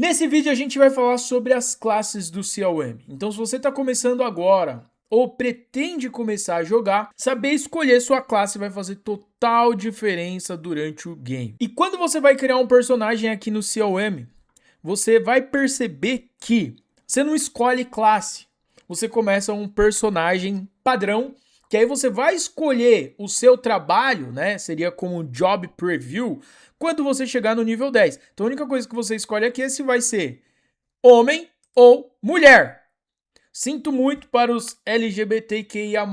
Nesse vídeo a gente vai falar sobre as classes do COM. Então se você está começando agora ou pretende começar a jogar, saber escolher sua classe vai fazer total diferença durante o game. E quando você vai criar um personagem aqui no COM, você vai perceber que você não escolhe classe. Você começa um personagem padrão, que aí você vai escolher o seu trabalho, né? Seria como um job preview, quando você chegar no nível 10. Então a única coisa que você escolhe aqui é se vai ser homem ou mulher. Sinto muito para os LGBTQIA+,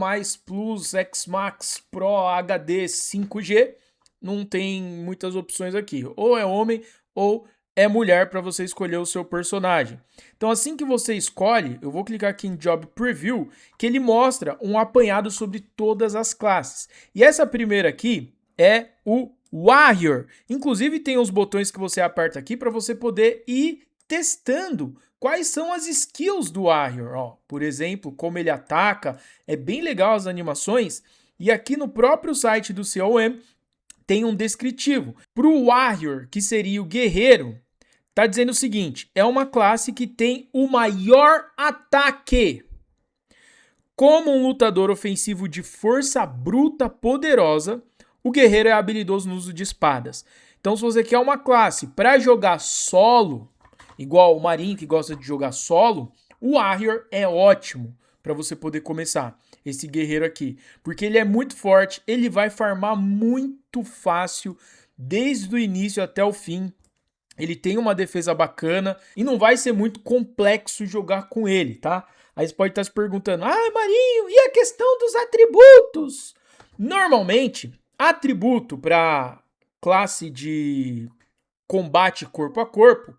Plus, X-Max, Pro, HD, 5G. Não tem muitas opções aqui. Ou é homem ou é mulher para você escolher o seu personagem. Então assim que você escolhe, eu vou clicar aqui em Job Preview, que ele mostra um apanhado sobre todas as classes. E essa primeira aqui é o Warrior. Inclusive tem os botões que você aperta aqui para você poder ir testando quais são as skills do Warrior. Ó, por exemplo, como ele ataca, é bem legal as animações. E aqui no próprio site do COM tem um descritivo. Para o Warrior, que seria o guerreiro, tá dizendo o seguinte: é uma classe que tem o maior ataque. Como um lutador ofensivo de força bruta poderosa, o guerreiro é habilidoso no uso de espadas. Então, se você quer uma classe para jogar solo, igual o Marinho que gosta de jogar solo, o Warrior é ótimo para você poder começar esse guerreiro aqui, porque ele é muito forte, ele vai farmar muito fácil desde o início até o fim. Ele tem uma defesa bacana e não vai ser muito complexo jogar com ele, tá? Aí você pode estar se perguntando: "Ah, Marinho, e a questão dos atributos?" Normalmente, atributo para classe de combate corpo a corpo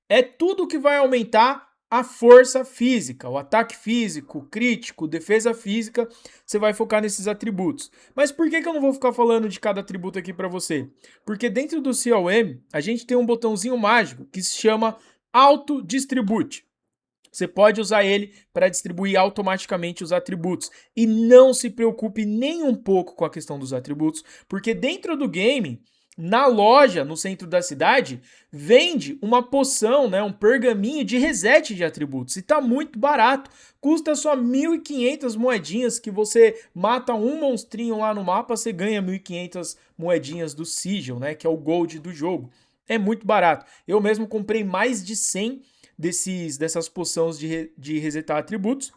é tudo que vai aumentar a força física, o ataque físico, crítico, defesa física, você vai focar nesses atributos. Mas por que eu não vou ficar falando de cada atributo aqui para você? Porque dentro do COM, a gente tem um botãozinho mágico que se chama Auto Distribute. Você pode usar ele para distribuir automaticamente os atributos. E não se preocupe nem um pouco com a questão dos atributos, porque dentro do game, na loja, no centro da cidade, vende uma poção, né, um pergaminho de reset de atributos. E tá muito barato. Custa só 1.500 moedinhas, que você mata um monstrinho lá no mapa, você ganha 1.500 moedinhas do Sigil, né, que é o gold do jogo. É muito barato. Eu mesmo comprei mais de 100 dessas poções de resetar atributos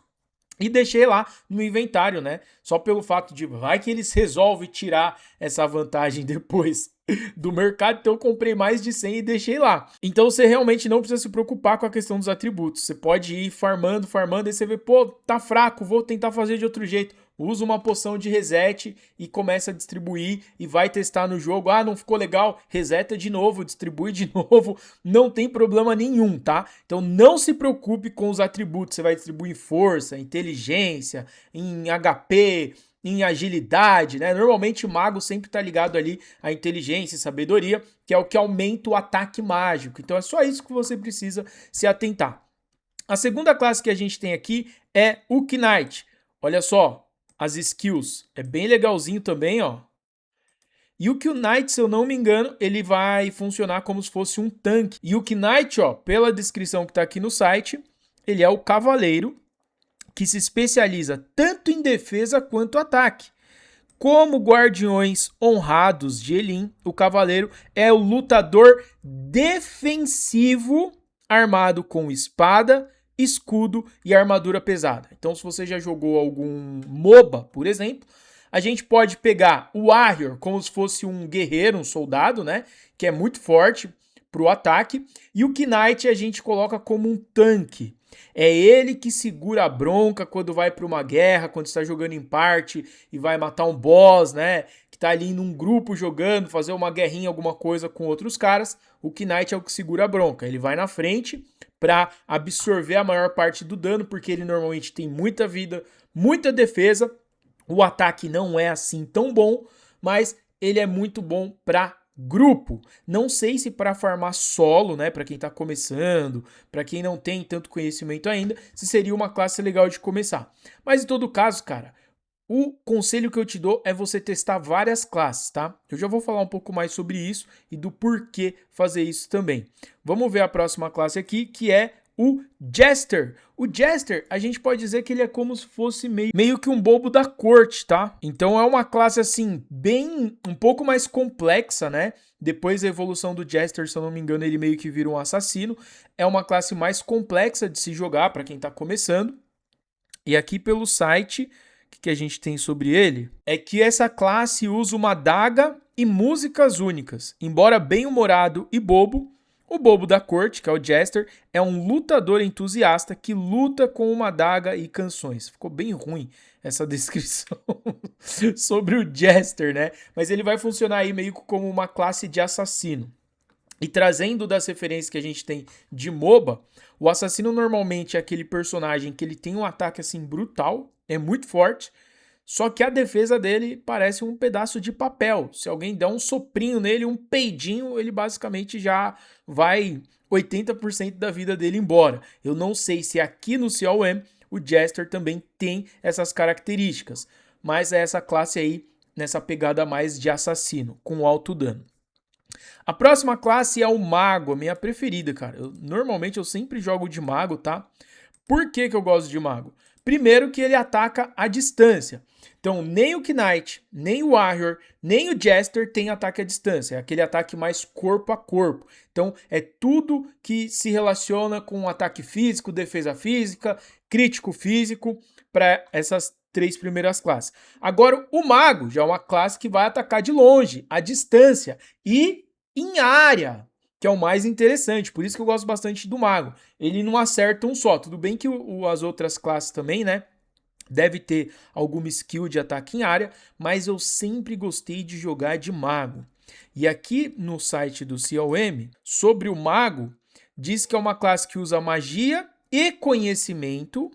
e deixei lá no inventário, né? Só pelo fato de vai que eles resolvem tirar essa vantagem depois do mercado, então eu comprei mais de 100 e deixei lá. Então você realmente não precisa se preocupar com a questão dos atributos. Você pode ir farmando, e você vê, pô, tá fraco, vou tentar fazer de outro jeito. Usa uma poção de reset e começa a distribuir e vai testar no jogo. Ah, não ficou legal? Reseta de novo, distribui de novo. Não tem problema nenhum, tá? Então não se preocupe com os atributos. Você vai distribuir em força, inteligência, em HP, em agilidade, né? Normalmente o mago sempre tá ligado ali à inteligência e sabedoria, que é o que aumenta o ataque mágico. Então é só isso que você precisa se atentar. A segunda classe que a gente tem aqui é o Knight. Olha só, as skills. É bem legalzinho também, ó. E o Knight, se eu não me engano, ele vai funcionar como se fosse um tanque. E o Knight, ó, pela descrição que tá aqui no site, ele é o cavaleiro que se especializa tanto em defesa quanto ataque. Como guardiões honrados de Elin, o cavaleiro é o lutador defensivo armado com espada, escudo e armadura pesada. Então, se você já jogou algum MOBA, por exemplo, a gente pode pegar o Warrior como se fosse um guerreiro, um soldado, né? Que é muito forte para o ataque. E o Knight a gente coloca como um tanque. É ele que segura a bronca quando vai para uma guerra, quando está jogando em parte e vai matar um boss, né? Que tá ali num grupo jogando, fazer uma guerrinha, alguma coisa com outros caras. O Knight é o que segura a bronca. Ele vai na frente para absorver a maior parte do dano, porque ele normalmente tem muita vida, muita defesa. O ataque não é assim tão bom, mas ele é muito bom para grupo. Não sei se para farmar solo, né, para quem tá começando, para quem não tem tanto conhecimento ainda, se seria uma classe legal de começar. Mas em todo caso, cara, o conselho que eu te dou é você testar várias classes, tá? Eu já vou falar um pouco mais sobre isso e do porquê fazer isso também. Vamos ver a próxima classe aqui, que é o Jester. O Jester, a gente pode dizer que ele é como se fosse meio que um bobo da corte, tá? Então é uma classe assim, bem, um pouco mais complexa, né? Depois da evolução do Jester, se eu não me engano, ele meio que vira um assassino. É uma classe mais complexa de se jogar para quem tá começando. E aqui pelo site, o que a gente tem sobre ele? É que essa classe usa uma adaga e músicas únicas. Embora bem-humorado e bobo, o bobo da corte, que é o Jester, é um lutador entusiasta que luta com uma adaga e canções. Ficou bem ruim essa descrição sobre o Jester, né? Mas ele vai funcionar aí meio como uma classe de assassino. E trazendo das referências que a gente tem de MOBA, o assassino normalmente é aquele personagem que ele tem um ataque assim brutal, é muito forte, só que a defesa dele parece um pedaço de papel. Se alguém der um soprinho nele, um peidinho, ele basicamente já vai 80% da vida dele embora. Eu não sei se aqui no COM o Jester também tem essas características, mas é essa classe aí nessa pegada mais de assassino, com alto dano. A próxima classe é o Mago, a minha preferida, cara. Normalmente eu sempre jogo de Mago, tá? Por que eu gosto de Mago? Primeiro que ele ataca à distância. Então, nem o Knight, nem o Warrior, nem o Jester tem ataque à distância. É aquele ataque mais corpo a corpo. Então, é tudo que se relaciona com ataque físico, defesa física, crítico físico, para essas 3 primeiras classes. Agora, o Mago já é uma classe que vai atacar de longe, à distância e em área, que é o mais interessante. Por isso que eu gosto bastante do Mago. Ele não acerta um só. Tudo bem que as outras classes também, né? Deve ter alguma skill de ataque em área, mas eu sempre gostei de jogar de Mago. E aqui no site do COM, sobre o Mago, diz que é uma classe que usa magia e conhecimento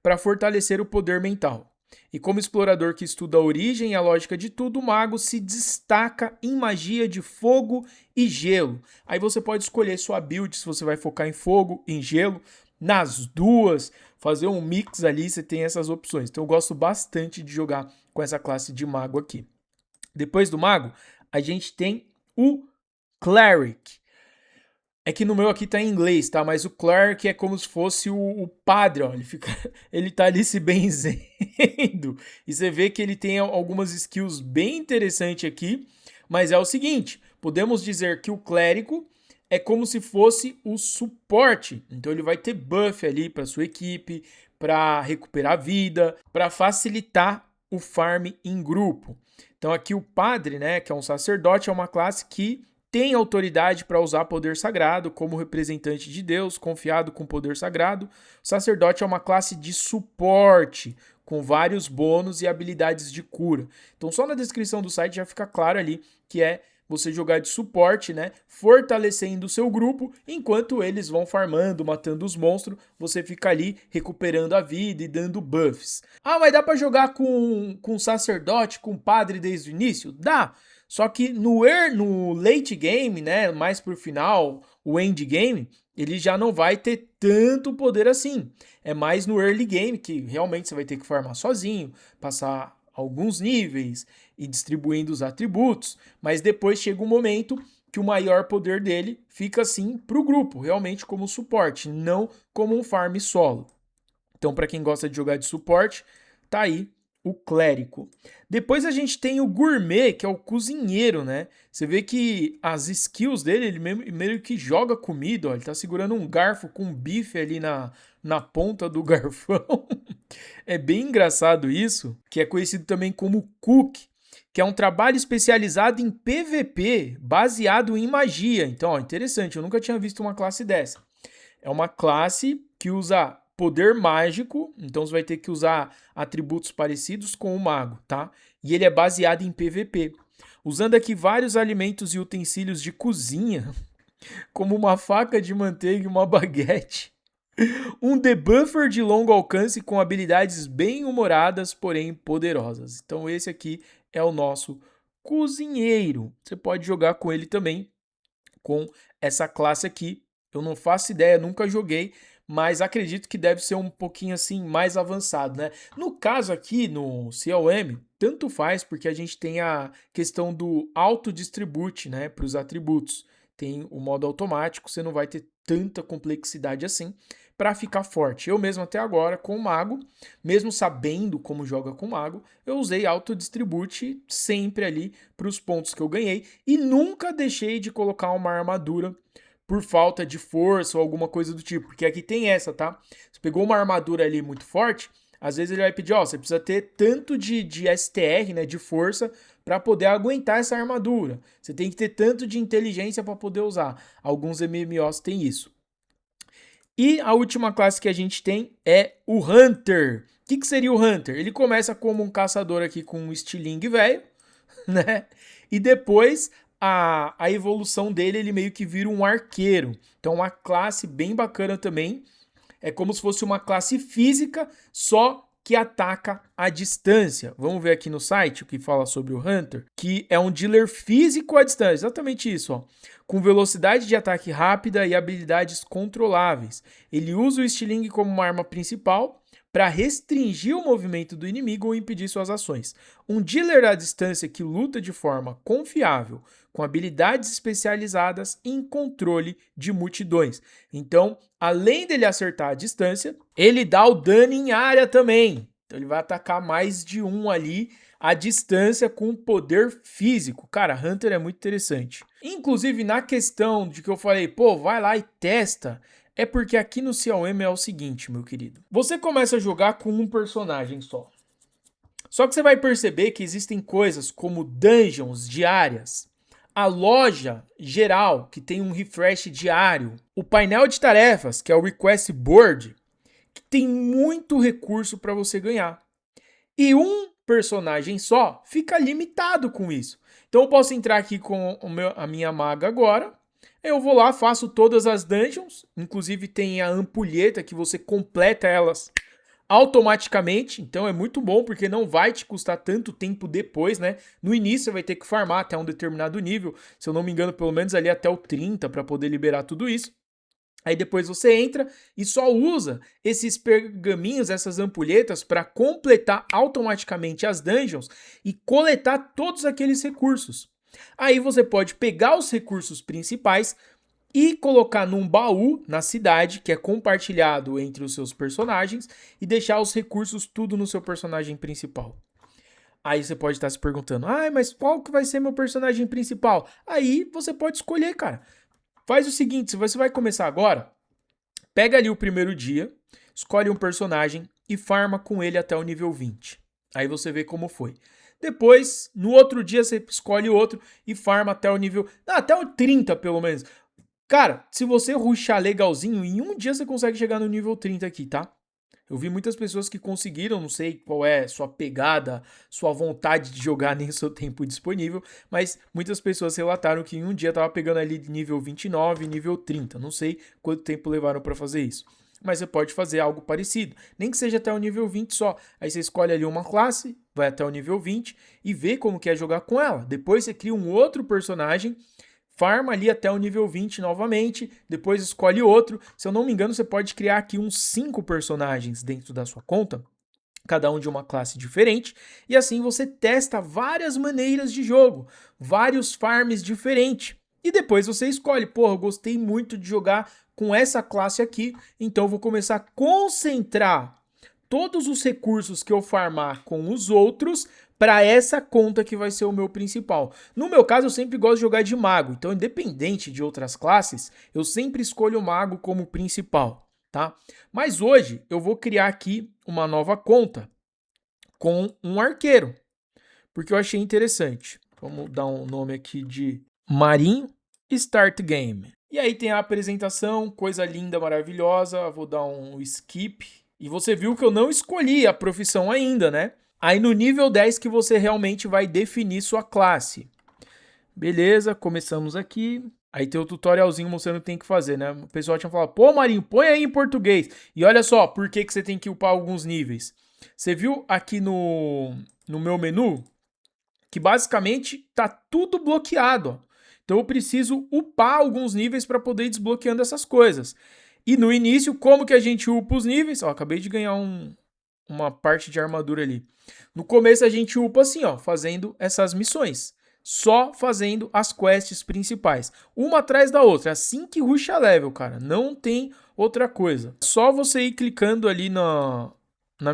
para fortalecer o poder mental. E como explorador que estuda a origem e a lógica de tudo, o mago se destaca em magia de fogo e gelo. Aí você pode escolher sua build, se você vai focar em fogo, em gelo, nas duas, fazer um mix ali, você tem essas opções. Então eu gosto bastante de jogar com essa classe de mago aqui. Depois do mago, a gente tem o Cleric. É que no meu aqui tá em inglês, tá? Mas o Clark é como se fosse o padre, ó. Ele tá ali se benzendo. E você vê que ele tem algumas skills bem interessantes aqui. Mas é o seguinte, podemos dizer que o clérigo é como se fosse o suporte. Então ele vai ter buff ali para sua equipe, para recuperar a vida, para facilitar o farm em grupo. Então aqui o padre, né, que é um sacerdote, é uma classe que tem autoridade para usar poder sagrado como representante de Deus, confiado com poder sagrado. O sacerdote é uma classe de suporte, com vários bônus e habilidades de cura. Então, só na descrição do site já fica claro ali que é você jogar de suporte, né? Fortalecendo o seu grupo, enquanto eles vão farmando, matando os monstros, você fica ali recuperando a vida e dando buffs. Ah, mas dá para jogar com sacerdote, com padre desde o início? Dá! Só que no late game, né, mais pro final, o end game, ele já não vai ter tanto poder assim. É mais no early game que realmente você vai ter que farmar sozinho, passar alguns níveis e distribuindo os atributos, mas depois chega um momento que o maior poder dele fica assim pro grupo, realmente como suporte, não como um farm solo. Então, para quem gosta de jogar de suporte, tá aí o clérigo. Depois a gente tem o gourmet, que é o cozinheiro, né? Você vê que as skills dele, ele meio que joga comida, ó. Ele tá segurando um garfo com bife ali na ponta do garfão. É bem engraçado isso, que é conhecido também como cook, que é um trabalho especializado em PVP, baseado em magia. Então, ó, interessante, eu nunca tinha visto uma classe dessa. É uma classe que usa poder mágico, então você vai ter que usar atributos parecidos com o mago, tá? E ele é baseado em PVP, usando aqui vários alimentos e utensílios de cozinha, como uma faca de manteiga e uma baguete. Um debuffer de longo alcance com habilidades bem humoradas, porém poderosas. Então esse aqui é o nosso cozinheiro. Você pode jogar com ele também, com essa classe aqui. Eu não faço ideia, nunca joguei, mas acredito que deve ser um pouquinho assim mais avançado, né? No caso aqui no CLM, tanto faz porque a gente tem a questão do auto-distribute, né, para os atributos. Tem o modo automático, você não vai ter tanta complexidade assim para ficar forte. Eu mesmo até agora com o mago, mesmo sabendo como joga com o mago, eu usei auto-distribute sempre ali para os pontos que eu ganhei e nunca deixei de colocar uma armadura por falta de força ou alguma coisa do tipo, porque aqui tem essa, tá? Você pegou uma armadura ali muito forte, às vezes ele vai pedir, ó, você precisa ter tanto de STR, né, de força, para poder aguentar essa armadura. Você tem que ter tanto de inteligência para poder usar. Alguns MMOs têm isso. E a última classe que a gente tem é o Hunter. O que seria o Hunter? Ele começa como um caçador aqui com um estilingue velho, né? E depois a evolução dele, ele meio que vira um arqueiro. Então, uma classe bem bacana também. É como se fosse uma classe física, só que ataca à distância. Vamos ver aqui no site o que fala sobre o Hunter, que é um dealer físico à distância. Exatamente isso, ó. Com velocidade de ataque rápida e habilidades controláveis. Ele usa o estilingue como uma arma principal para restringir o movimento do inimigo ou impedir suas ações. Um dealer à distância que luta de forma confiável, com habilidades especializadas em controle de multidões. Então, além dele acertar a distância, ele dá o dano em área também. Então, ele vai atacar mais de um ali à distância com poder físico. Cara, Hunter é muito interessante. Inclusive, na questão de que eu falei, pô, vai lá e testa, é porque aqui no CLM é o seguinte, meu querido. Você começa a jogar com um personagem só. Só que você vai perceber que existem coisas como dungeons diárias, a loja geral, que tem um refresh diário, o painel de tarefas, que é o request board, que tem muito recurso para você ganhar. E um personagem só fica limitado com isso. Então eu posso entrar aqui com a minha maga agora. Eu vou lá, faço todas as dungeons. Inclusive tem a ampulheta que você completa elas automaticamente. Então é muito bom porque não vai te custar tanto tempo depois, né? No início você vai ter que farmar até um determinado nível. Se eu não me engano, pelo menos ali até o 30 para poder liberar tudo isso. Aí depois você entra e só usa esses pergaminhos, essas ampulhetas, para completar automaticamente as dungeons e coletar todos aqueles recursos. Aí você pode pegar os recursos principais e colocar num baú na cidade, que é compartilhado entre os seus personagens, e deixar os recursos tudo no seu personagem principal. Aí você pode estar se perguntando, mas qual que vai ser meu personagem principal? Aí você pode escolher, cara. Faz o seguinte, se você vai começar agora, pega ali o primeiro dia, escolhe um personagem e farma com ele até o nível 20. Aí você vê como foi. Depois, no outro dia, você escolhe outro e farma até o nível... até o 30, pelo menos. Cara, se você rushar legalzinho, em um dia você consegue chegar no nível 30 aqui, tá? Eu vi muitas pessoas que conseguiram, não sei qual é sua pegada, sua vontade de jogar nem o seu tempo disponível, mas muitas pessoas relataram que em um dia tava pegando ali nível 29, nível 30. Não sei quanto tempo levaram para fazer isso. Mas você pode fazer algo parecido, nem que seja até o nível 20 só. Aí você escolhe ali uma classe, vai até o nível 20 e vê como que é jogar com ela. Depois você cria um outro personagem, farma ali até o nível 20 novamente, depois escolhe outro. Se eu não me engano, você pode criar aqui uns 5 personagens dentro da sua conta, cada um de uma classe diferente, e assim você testa várias maneiras de jogo, vários farms diferentes. E depois você escolhe, eu gostei muito de jogar com essa classe aqui, então eu vou começar a concentrar todos os recursos que eu farmar com os outros para essa conta que vai ser o meu principal. No meu caso, eu sempre gosto de jogar de mago, então independente de outras classes, eu sempre escolho o mago como principal, tá? Mas hoje eu vou criar aqui uma nova conta com um arqueiro, porque eu achei interessante. Vamos dar um nome aqui de Marinho Start Game. E aí tem a apresentação, coisa linda, maravilhosa. Vou dar um skip. E você viu que eu não escolhi a profissão ainda, né? Aí no nível 10 que você realmente vai definir sua classe. Beleza, começamos aqui. Aí tem o tutorialzinho mostrando o que tem que fazer, né? O pessoal tinha falado, Marinho, põe aí em português. E olha só, por que você tem que upar alguns níveis. Você viu aqui no meu menu que basicamente tá tudo bloqueado, ó. Então eu preciso upar alguns níveis para poder ir desbloqueando essas coisas. E no início, como que a gente upa os níveis? Ó, acabei de ganhar uma parte de armadura ali. No começo a gente upa assim, ó, fazendo essas missões. Só fazendo as quests principais. Uma atrás da outra. Assim que rusha level, cara. Não tem outra coisa. Só você ir clicando ali na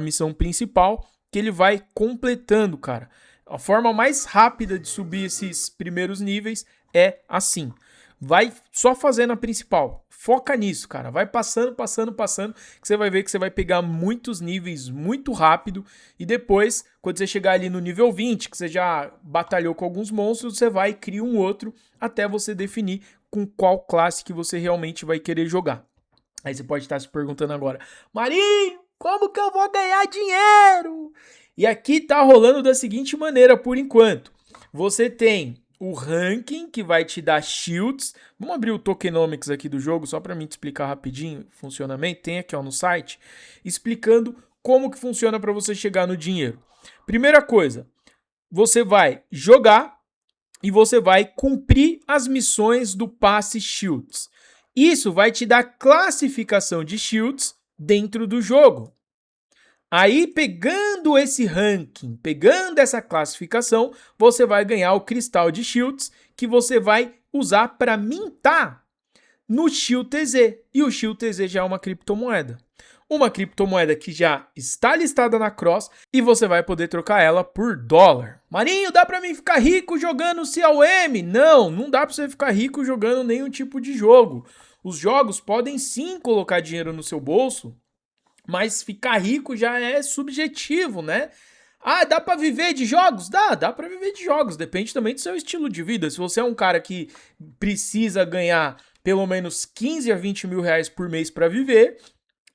missão principal que ele vai completando, cara. A forma mais rápida de subir esses primeiros níveis é assim. Vai só fazendo a principal. Foca nisso, cara. Vai passando, que você vai ver que você vai pegar muitos níveis muito rápido. E depois, quando você chegar ali no nível 20, que você já batalhou com alguns monstros, você vai e cria um outro até você definir com qual classe que você realmente vai querer jogar. Aí você pode estar se perguntando agora, Marinho, como que eu vou ganhar dinheiro? E aqui tá rolando da seguinte maneira por enquanto. Você tem o ranking que vai te dar shields. Vamos abrir o tokenomics aqui do jogo só para mim te explicar rapidinho o funcionamento. Tem aqui ó, no site explicando como que funciona para você chegar no dinheiro. Primeira coisa, você vai jogar e você vai cumprir as missões do passe shields. Isso vai te dar classificação de shields dentro do jogo. Aí, pegando esse ranking, pegando essa classificação, você vai ganhar o cristal de shields que você vai usar para mintar no Shield TZ. E o Shield TZ já é uma criptomoeda. Uma criptomoeda que já está listada na Cross e você vai poder trocar ela por dólar. Marinho, dá para mim ficar rico jogando CLM? Não, não dá para você ficar rico jogando nenhum tipo de jogo. Os jogos podem sim colocar dinheiro no seu bolso, mas ficar rico já é subjetivo, né? Ah, dá pra viver de jogos? Dá pra viver de jogos. Depende também do seu estilo de vida. Se você é um cara que precisa ganhar pelo menos 15 a 20 mil reais por mês pra viver,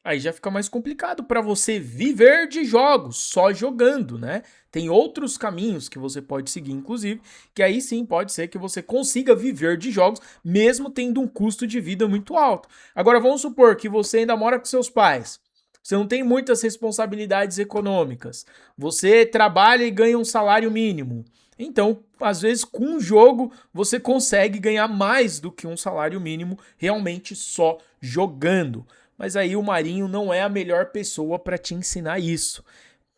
aí já fica mais complicado pra você viver de jogos, só jogando, né? Tem outros caminhos que você pode seguir, inclusive, que aí sim pode ser que você consiga viver de jogos, mesmo tendo um custo de vida muito alto. Agora, vamos supor que você ainda mora com seus pais. Você não tem muitas responsabilidades econômicas. Você trabalha e ganha um salário mínimo. Então, às vezes, com um jogo, você consegue ganhar mais do que um salário mínimo realmente só jogando. Mas aí o Marinho não é a melhor pessoa para te ensinar isso.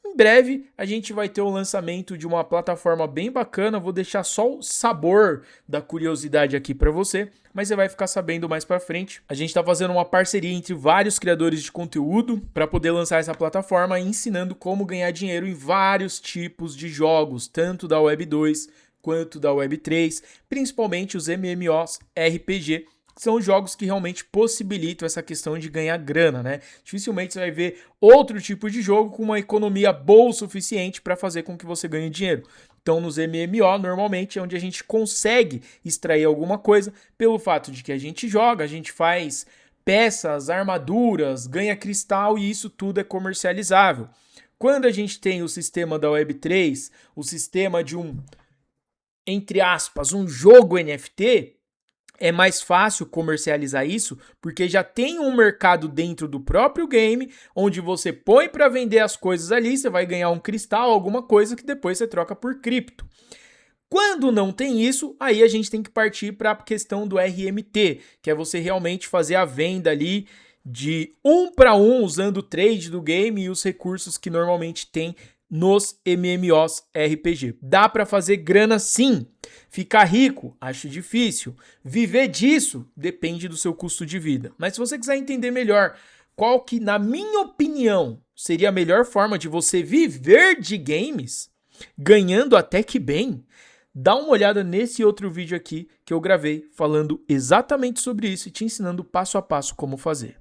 Em breve, a gente vai ter o lançamento de uma plataforma bem bacana. Vou deixar só o sabor da curiosidade aqui para você, mas você vai ficar sabendo mais para frente. A gente está fazendo uma parceria entre vários criadores de conteúdo para poder lançar essa plataforma, ensinando como ganhar dinheiro em vários tipos de jogos, tanto da Web 2 quanto da Web 3, principalmente os MMOs RPG, são jogos que realmente possibilitam essa questão de ganhar grana, né? Dificilmente você vai ver outro tipo de jogo com uma economia boa o suficiente para fazer com que você ganhe dinheiro. Então, nos MMO, normalmente é onde a gente consegue extrair alguma coisa pelo fato de que a gente joga, a gente faz peças, armaduras, ganha cristal e isso tudo é comercializável. Quando a gente tem o sistema da Web3, o sistema de entre aspas, um jogo NFT, é mais fácil comercializar isso, porque já tem um mercado dentro do próprio game, onde você põe para vender as coisas ali, você vai ganhar um cristal, alguma coisa que depois você troca por cripto. Quando não tem isso, aí a gente tem que partir para a questão do RMT, que é você realmente fazer a venda ali de 1 para 1, usando o trade do game e os recursos que normalmente tem nos MMOs RPG. Dá para fazer grana sim. Ficar rico, acho difícil. Viver disso depende do seu custo de vida. Mas se você quiser entender melhor qual que, na minha opinião, seria a melhor forma de você viver de games, ganhando até que bem, dá uma olhada nesse outro vídeo aqui que eu gravei falando exatamente sobre isso e te ensinando passo a passo como fazer.